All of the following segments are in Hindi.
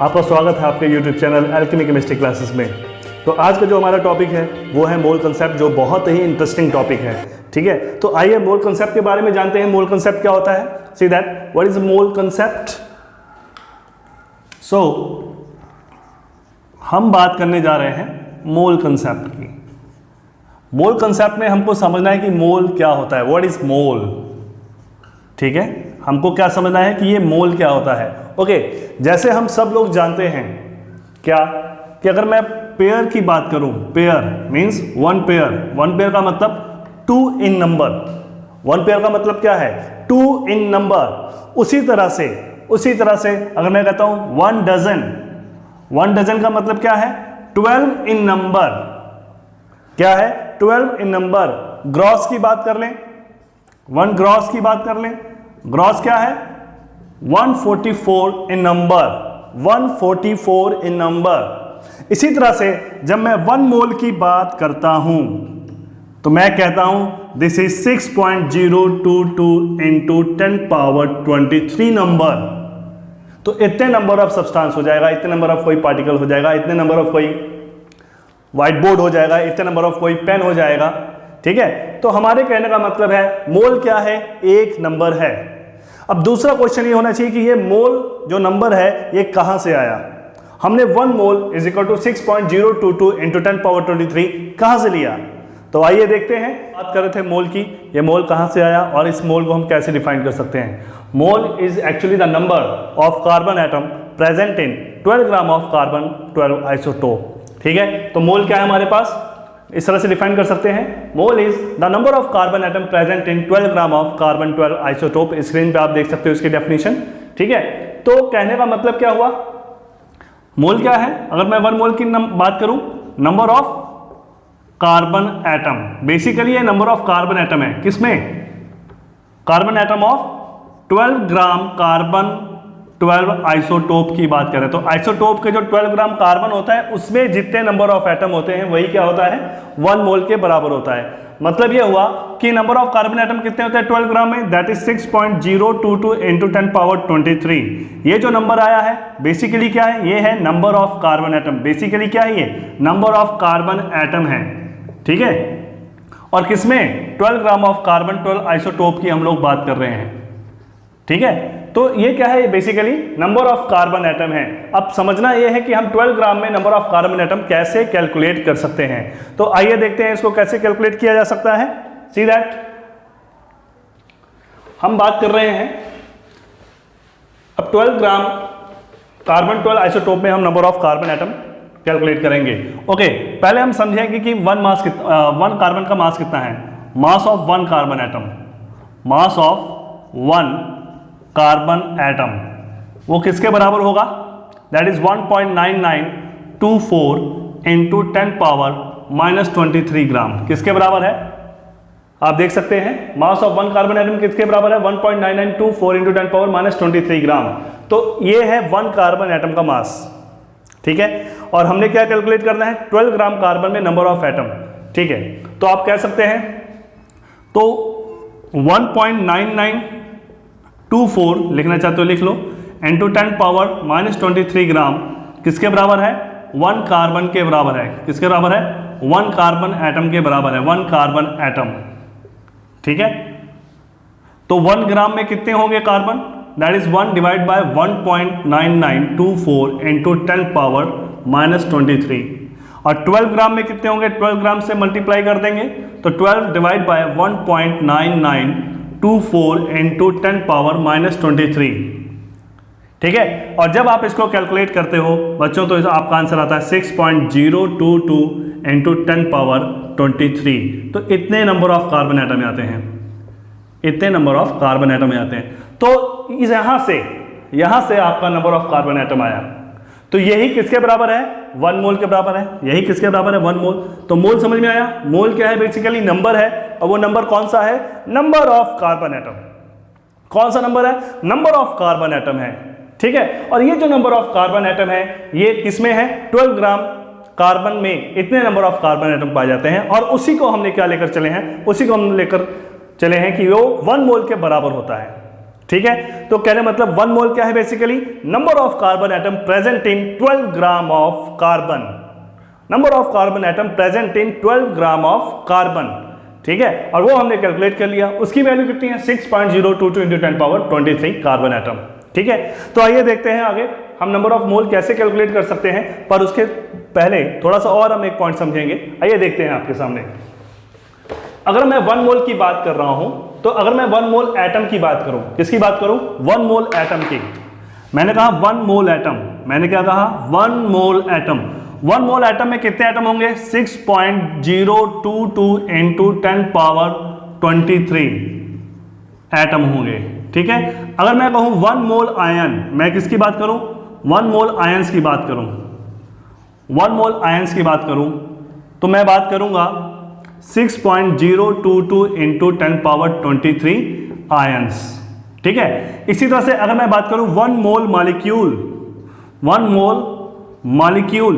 आपका स्वागत है आपके YouTube channel alchemy chemistry classes में। तो आज का जो हमारा टॉपिक है वो है मोल कंसेप्ट, जो बहुत ही इंटरेस्टिंग टॉपिक है। ठीक है, तो आइए मोल कंसेप्ट के बारे में जानते हैं। मोल कंसेप्ट क्या होता है? See that what is mole concept. So हम बात करने जा रहे हैं मोल कंसेप्ट की। मोल कंसेप्ट में हमको समझना है कि मोल क्या होता है, व्हाट इज मोल। ठीक है, हमको क्या समझना है कि ये मोल क्या होता है। ओके, जैसे हम सब लोग जानते हैं क्या कि अगर मैं पेयर की बात करूं, पेयर मींस वन पेयर का मतलब two in number. One pair का मतलब क्या है? Two in number. उसी तरह से अगर मैं कहता हूं वन डजन का मतलब क्या है? 12 इन नंबर। क्या है? 12 इन नंबर। ग्रॉस की बात कर लें, वन ग्रॉस की बात कर लें, ग्रॉस क्या है? 144 इन नंबर, 144 इन नंबर। इसी तरह से जब मैं वन मोल की बात करता हूं तो मैं कहता हूं this is 6.022 into 10 power 23 number. तो इतने नंबर ऑफ सब्सटेंस हो जाएगा, इतने नंबर ऑफ कोई पार्टिकल हो जाएगा, इतने नंबर ऑफ कोई व्हाइट बोर्ड हो जाएगा, इतने नंबर ऑफ कोई पेन हो जाएगा। ठीक है, तो हमारे कहने का मतलब है मोल क्या है? एक नंबर है। अब दूसरा क्वेश्चन ये होना चाहिए कि ये मोल जो नंबर है ये कहां से आया। हमने one mole is equal to 6.022 into 10 power 23 कहां से लिया? तो आइए देखते हैं। बात कर रहे थे मोल की, ये मोल कहां से आया और इस मोल को हम कैसे डिफाइन कर सकते हैं। Mole is actually the number of carbon atom present in 12 gram of carbon 12 isotope. ठीक है, तो मोल क्या है हमारे पास? इस तरह से डिफाइन कर सकते हैं, mole is the number of carbon atom present in 12 gram of carbon 12 isotope. Screen पे आप देख सकते हो इसकी डेफिनेशन। ठीक है, तो कहने का मतलब क्या हुआ? मोल क्या है? अगर मैं वन मोल की बात करूं, number of carbon atom. Basically ये नंबर ऑफ कार्बन एटम है, किसमें? Carbon atom of 12 gram carbon 12 isotope की बात करें तो आइसोटोप के जो 12 ग्राम कार्बन होता है उसमें जितने नंबर ऑफ एटम होते हैं वही क्या होता है? वन मोल के बराबर होता है। मतलब ये हुआ कि नंबर ऑफ कार्बन एटम कितने होते हैं 12 ग्राम में? That is 6.022 into 10 power 23। ये जो नंबर आया है बेसिकली क्या है? ये है number of carbon atom. Basically क्या है? ये नंबर ऑफ कार्बन एटम है। ठीक है, और किसमें? 12 ग्राम ऑफ कार्बन 12 आइसोटोप की हम लोग बात कर रहे हैं। ठीक है, तो ये क्या है? Basically number of carbon atom है। अब समझना ये है कि हम 12 ग्राम में नंबर ऑफ कार्बन एटम कैसे कैलकुलेट कर सकते हैं। तो आइए देखते हैं इसको कैसे कैलकुलेट किया जा सकता है। सी दैट हम बात कर रहे हैं अब 12 ग्राम कार्बन 12 आइसोटोप में हम number of carbon atom calculate करेंगे। ओके, पहले हम समझेंगे कि वन कार्बन का मास कितना है। Mass of one carbon atom, mass of one carbon atom वो किसके बराबर होगा? दैट इज 1.9924 इंटू 10 पावर -23 ग्राम। किसके बराबर है? आप देख सकते हैं mass of one carbon atom किसके बराबर है? 1.9924 इंटू 10 पावर -23 ग्राम। तो ये है वन कार्बन एटम का मास। ठीक है, और हमने क्या कैलकुलेट करना है? 12 ग्राम कार्बन में नंबर ऑफ एटम। ठीक है, तो आप कह सकते हैं तो 1.9924 लिखना चाहते हो लिख लो, इंटू 10 पावर -23 ग्राम किसके बराबर है? वन कार्बन के बराबर है। किसके बराबर है? वन कार्बन एटम के बराबर है, वन कार्बन एटम। ठीक है, तो 1 ग्राम में कितने होंगे carbon? That is 1 divide by 1.9924 into 10 power -23। और 12 ग्राम में कितने होंगे? 12 ग्राम से मल्टीप्लाई कर देंगे तो 12 डिवाइड बाय 1.9924 इंटू 10 पावर -23। ठीक है, और जब आप इसको कैलकुलेट करते हो बच्चों तो आपका आंसर आता है 6.022 इंटू 10 पावर 23। तो इतने नंबर ऑफ कार्बन एटम आते हैं, इतने नंबर ऑफ कार्बन एटम आते हैं। तो यहां से आपका नंबर ऑफ कार्बन एटम आया। तो यही किसके बराबर है? वन मोल के बराबर है। यही किसके बराबर है? One mole. तो मोल समझ में आया? मोल क्या है? बेसिकली नंबर है, और वो नंबर कौन सा है? Number of carbon atom. कौन सा नंबर है? नंबर ऑफ कार्बन एटम है। ठीक है, और ये जो नंबर ऑफ कार्बन एटम है ये किसमें है? 12 ग्राम कार्बन में इतने नंबर ऑफ कार्बन एटम पाए जाते हैं, और उसी को हमने क्या लेकर चले हैं? उसी को हम लेकर चले हैं कि वो 1 मोल के बराबर होता है। ठीक है, तो कहने मतलब 1 मोल क्या है basically, number of carbon atom present in 12 gram of carbon, number of carbon atom present in 12 gram of carbon. ठीक है, और वो हमने कैलकुलेट कर लिया, उसकी वैल्यू कितनी है 6.022 इंटू 10⁻23 कार्बन एटम। ठीक है, तो आइए देखते हैं आगे हम नंबर ऑफ मोल कैसे कैलकुलेट कर सकते हैं, पर उसके पहले थोड़ा सा और हम एक पॉइंट समझेंगे। आइए देखते हैं आपके सामने, अगर मैं 1 मोल की बात कर रहा हूं, तो अगर मैं 1 मोल एटम की बात करूं, किसकी बात करूं, 1 मोल एटम की। मैंने कहा 1 मोल एटम, मैंने क्या कहा 1 मोल एटम। 1 मोल एटम में कितने एटम होंगे, 6.022 इंटू 10⁻23 एटम होंगे। ठीक है, अगर मैं कहूं 1 मोल आयन, मैं किसकी बात करूं, 1 मोल आयंस की बात करूं, 1 मोल आयंस की बात करूं, तो मैं बात करूंगा 6.022 इंटू 10⁻23 आयंस। ठीक है, इसी तरह से अगर मैं बात करूं 1 मोल मॉलिक्यूल, 1 मोल मॉलिक्यूल,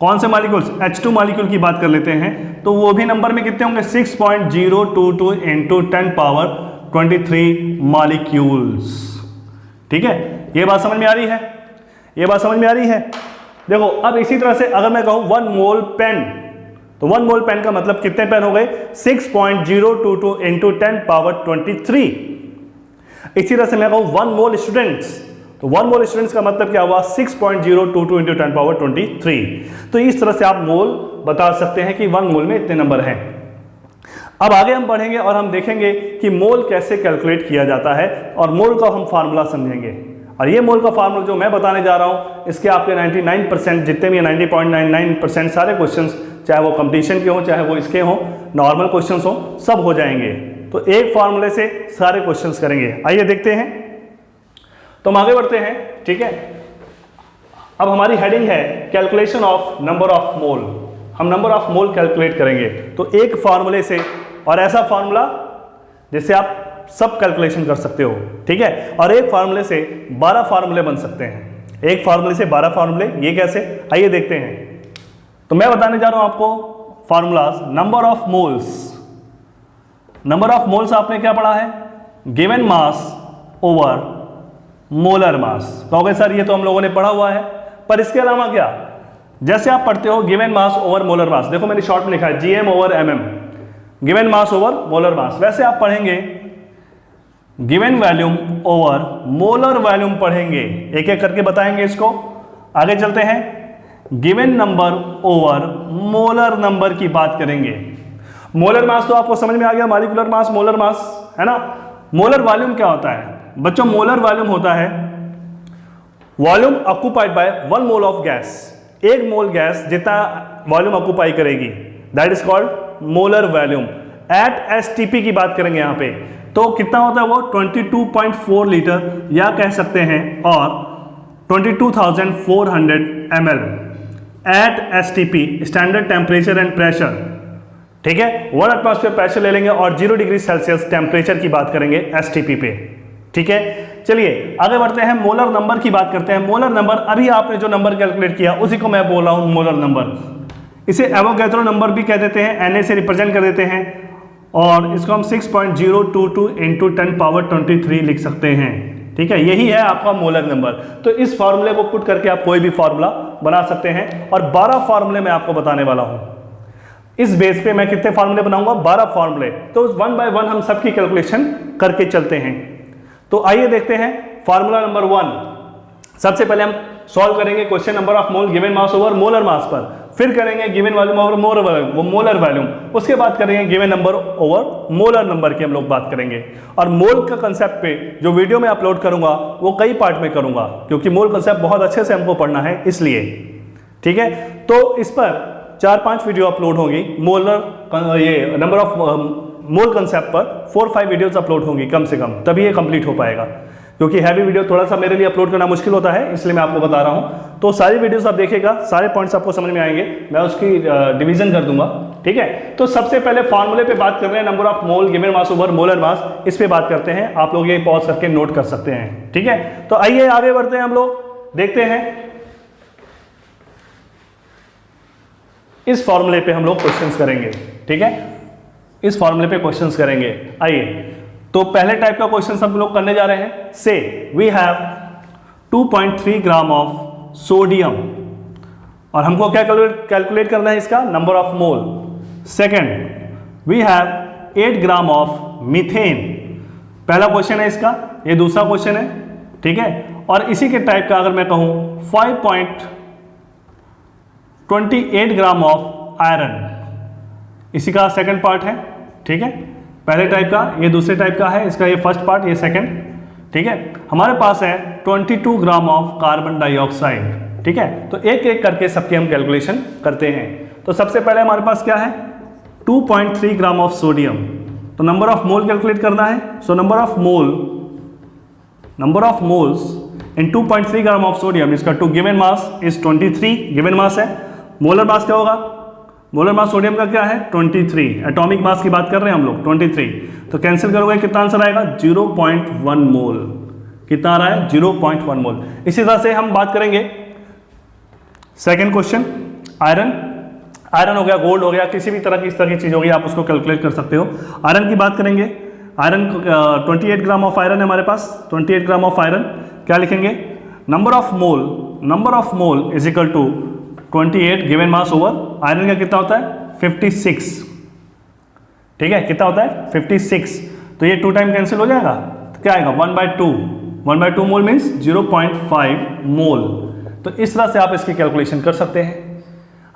कौन से मॉलिक्यूल्स, H2 मॉलिक्यूल की बात कर लेते हैं, तो वो भी नंबर में कितने होंगे 6.022 इंटू 10⁻23 मॉलिक्यूल्स। ठीक है, ये बात समझ में आ रही है, ये बात समझ में आ रही है। देखो अब इसी तरह से अगर मैं कहूं 1 मोल पेन, तो 1 मोल पेन का मतलब कितने पेन हो गए 6.022 इंटू 10⁻23। इसी तरह से मैं कहूं 1 मोल स्टूडेंट्स, तो 1 मोल स्टूडेंट्स का मतलब क्या हुआ 6.022 इंटू 10⁻23। तो इस तरह से आप मोल बता सकते हैं कि 1 मोल में इतने नंबर हैं। अब आगे हम बढ़ेंगे और हम देखेंगे कि मोल कैसे कैलकुलेट किया जाता है, और मोल का हम फार्मूला समझेंगे। और ये मोल का फार्मूला जो मैं बताने जा रहा हूं, इसके आपके 99% जितने भी 90.99% सारे क्वेश्चंस, चाहे वो कंपटीशन के हों, चाहे वो इसके हों, नॉर्मल क्वेश्चंस हों, सब हो जाएंगे। तो एक फार्मूले से सारे क्वेश्चंस करेंगे। आइए देखते हैं, तो हम आगे बढ़ते हैं। ठीक है, अब हमारी हेडिंग है कैलकुलेशन ऑफ नंबर ऑफ मोल। हम नंबर ऑफ मोल कैलकुलेट करेंगे, तो एक फार्मूले से, और ऐसा फार्मूला जिससे आप सब कैलकुलेशन कर सकते हो। ठीक है, और एक फार्मूले से 12 फार्मूले बन सकते हैं, एक फार्मूले से 12 फार्मूले। ये कैसे, आइए देखते हैं। तो मैं बताने जा रहा हूं आपको formulas. Number of moles, number of moles आपने क्या पढ़ा है, given mass over molar mass. कहोगे सर ये तो हम लोगों ने पढ़ा हुआ है, पर इसके अलावा क्या, जैसे आप पढ़ते हो given mass over molar mass, देखो मैंने शॉर्ट में लिखा है GM over MM, given mass over molar mass. वैसे आप पढ़ेंगे given volume over molar volume पढ़ेंगे, एक एक करके बताएंगे इसको। आगे चलते हैं, given number over molar number की बात करेंगे। मोलर मास तो आपको समझ में आ गया, मॉलिक्यूलर मास, मोलर मास, है ना। मोलर वॉल्यूम क्या होता है बच्चों, मोलर वॉल्यूम होता है volume occupied by 1 mole of gas. 1 mole gas जितना वॉल्यूम ऑक्यूपाई करेगी, that is called molar volume. At STP की बात करेंगे यहां पे, तो कितना होता है वो 22.4 लीटर, या कह सकते हैं और 22,400 ml at STP, standard temperature and pressure. ठीक है, 1 एटमॉस्फेयर प्रेशर ले लेंगे और 0 डिग्री सेल्सियस टेम्परेचर की बात करेंगे STP पे। ठीक है, चलिए आगे बढ़ते हैं, मोलर नंबर की बात करते हैं। मोलर नंबर, अभी आपने जो नंबर कैलकुलेट किया उसी को मैं बोल रहा हूं मोलर नंबर। इसे एवोगैड्रो नंबर भी कह देते हैं, Na से रिप्रेजेंट कर देते हैं, और इसको हम 6.022 इंटू 10⁻23 लिख सकते हैं। ठीक है, यही है आपका मोलर नंबर। तो इस फॉर्मूले को पुट करके आप कोई भी फॉर्मूला बना सकते हैं, और 12 फॉर्मूले मैं आपको बताने वाला हूं। इस बेस पे मैं कितने फॉर्मूले बनाऊंगा, 12 फॉर्मूले। तो 1 बाय 1 हम सबकी कैलकुलेशन करके चलते हैं। तो आइए देखते हैं फॉर्मूला नंबर 1। सबसे पहले हम सॉल्व करेंगे question number of mole given mass over molar mass पर, फिर करेंगे given volume over molar volume, उसके बाद करेंगे given number over molar number की हम लोग बात करेंगे। और मोल का कंसेप्ट पे जो वीडियो में अपलोड करूंगा वो कई पार्ट में करूंगा, क्योंकि मोल कंसेप्ट बहुत अच्छे से हमको पढ़ना है इसलिए। ठीक है, तो इस पर 4-5 वीडियो अपलोड होंगी, मोलर ये नंबर ऑफ मोल कंसेप्ट पर 4-5 वीडियोस अपलोड होंगी कम से कम, तभी ये कंप्लीट हो पाएगा। क्योंकि हैवी वीडियो थोड़ा सा मेरे लिए अपलोड करना मुश्किल होता है, इसलिए मैं आपको बता रहा हूं। तो सारी वीडियोस आप देखिएगा, सारे पॉइंट्स आपको समझ में आएंगे, मैं उसकी डिवीजन कर दूंगा। ठीक है, तो सबसे पहले फॉर्मूले पे बात कर रहे हैं, number of mole given mass over molar mass, इस पे बात करते हैं। आप लोग ये पॉज करके नोट कर सकते हैं। ठीक है, तो आइए आगे बढ़ते हैं, हम लोग देखते हैं इस फॉर्मूले पे हम लोग क्वेश्चंस करेंगे। ठीक है, इस फॉर्मूले पे क्वेश्चंस करेंगे। आइए तो पहले टाइप का क्वेश्चन सब लोग करने जा रहे हैं। So we have 2.3 gram of sodium और हमको क्या कैलकुलेट करना है इसका number of mole. Second we have 8 gram of methane, पहला क्वेश्चन है इसका, ये दूसरा क्वेश्चन है, ठीक है। और इसी के टाइप का अगर मैं कहूं 5.28 ग्राम ऑफ आयरन, इसी का सेकंड पार्ट है, ठीक है। पहले टाइप का, ये दूसरे टाइप का है, इसका ये फर्स्ट पार्ट, ये सेकंड, ठीक है। हमारे पास है 22 ग्राम ऑफ कार्बन डाइऑक्साइड, ठीक है। तो एक एक करके सबकी हम कैलकुलेशन करते हैं। तो सबसे पहले हमारे पास क्या है 2.3 ग्राम ऑफ सोडियम, तो नंबर ऑफ मोल कैलकुलेट करना है। So number of moles in 2.3 gram of sodium इसका to given mass is 23, given mass है। मोलर मास क्या होगा, मोलर मास सोडियम का क्या है 23, एटॉमिक मास की बात कर रहे हैं हम लोग 23, तो कैंसिल करोगे कितना आंसर आएगा 0.1 मोल, कितना आ रहा है 0.1 मोल। इसी तरह से हम बात करेंगे सेकंड क्वेश्चन, आयरन, आयरन हो गया, गोल्ड हो गया, किसी भी तरह की इस तरह की चीज होगी, आप उसको कैलकुलेट कर सकते हो। आयरन की बात करेंगे, आयरन 28 ग्राम ऑफ आयरन है हमारे पास, 28 ग्राम ऑफ आयरन, क्या लिखेंगे number of mole is equal to 28 given mass over iron का कितना होता है 56, ठीक है, कितना होता है 56, तो ये 2 टाइम कैंसिल हो जाएगा, तो क्या आएगा 1/2 मोल मीन्स 0.5 मोल। तो इस तरह से आप इसकी कैलकुलेशन कर सकते हैं।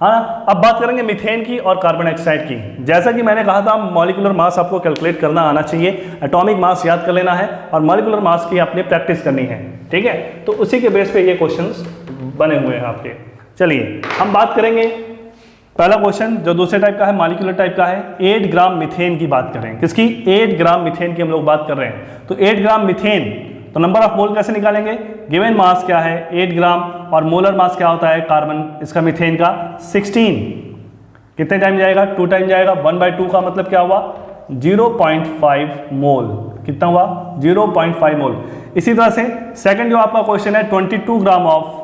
हाँ, अब बात करेंगे मीथेन की और कार्बन डाइऑक्साइड की। जैसा कि मैंने कहा था मॉलिक्यूलर मास आपको कैलकुलेट करना आना चाहिए, एटॉमिक मास याद कर लेना है और मॉलिक्यूलर मास की आपने प्रैक्टिस करनी है, ठीक है। तो उसी के बेस पे ये क्वेश्चंस बने हुए हैं आपके। चलिए हम बात करेंगे पहला क्वेश्चन जो दूसरे टाइप का है, मॉलिक्यूलर टाइप का है, 8 ग्राम मीथेन की बात कर रहे हैं। किसकी 8 ग्राम मीथेन की हम लोग बात कर रहे हैं। तो 8 ग्राम मीथेन, तो नंबर ऑफ मोल कैसे निकालेंगे, गिवन मास क्या है 8 ग्राम और मोलर मास क्या होता है कार्बन इसका मीथेन का 16, कितने टाइम जाएगा 2 टाइम जाएगा, 1/2 का मतलब क्या हुआ 0.5 मोल, कितना हुआ 0.5 मोल। इसी तरह से सेकंड जो आपका क्वेश्चन है 22 ग्राम ऑफ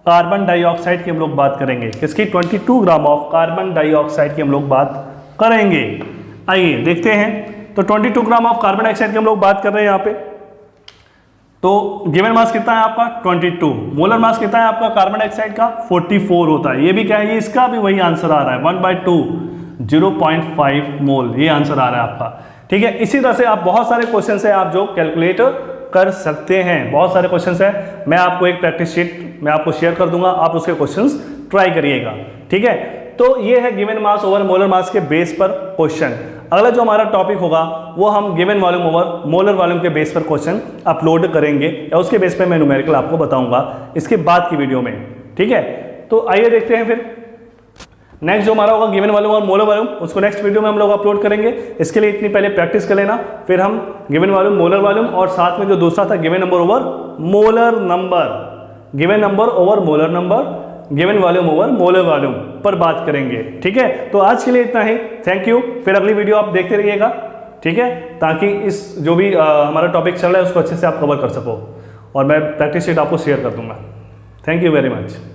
कार्बन डाइऑक्साइड की हम लोग बात करेंगे। किसकी 22 ग्राम ऑफ कार्बन डाइऑक्साइड की हम लोग बात करेंगे। आइए देखते हैं, तो 22 ग्राम ऑफ कार्बन डाइऑक्साइड की हम लोग बात कर रहे हैं यहाँ पे। तो गिवन मास कितना है आपका 22, मोलर मास कितना है आपका कार्बन डाइऑक्साइड का 44 होता है। ये भी क्या है, ये इसका भी वही आंसर आ रहा है 1/2 0.5 मोल, ये आंसर आ रहा है आपका, ठीक है। इसी तरह से आप बहुत सारे क्वेश्चन है आप जो कैलकुलेट कर सकते हैं, बहुत सारे क्वेश्चंस हैं। मैं आपको एक प्रैक्टिस शीट मैं आपको शेयर कर दूंगा, आप उसके क्वेश्चंस ट्राई करिएगा, ठीक है। तो ये है given mass over molar mass के बेस पर क्वेश्चन। अगला जो हमारा टॉपिक होगा वो हम given volume over molar volume के बेस पर क्वेश्चन अपलोड करेंगे या उसके बेस पे मैं न्यूमेरिकल आपको बताऊंगा इसके बाद की वीडियो में, ठीक है। तो आइए देखते हैं फिर नेक्स्ट जो हमारा होगा गिवन वॉल्यूम और मोलर वॉल्यूम, उसको नेक्स्ट वीडियो में हम लोग अपलोड करेंगे। इसके लिए इतनी पहले प्रैक्टिस कर लेना, फिर हम गिवन वॉल्यूम मोलर वॉल्यूम और साथ में जो दूसरा था given number over molar number, given number over molar number, given volume over molar volume पर बात करेंगे, ठीक है। तो आज के लिए इतना ही, थैंक यू। फिर अगली वीडियो आप देखते रहिएगा, ठीक है, ताकि इस जो भी हमारा टॉपिक चल रहा है उसको अच्छे से आप कवर कर सको और मैं प्रैक्टिस शीट आपको शेयर कर दूंगा। Thank you very much.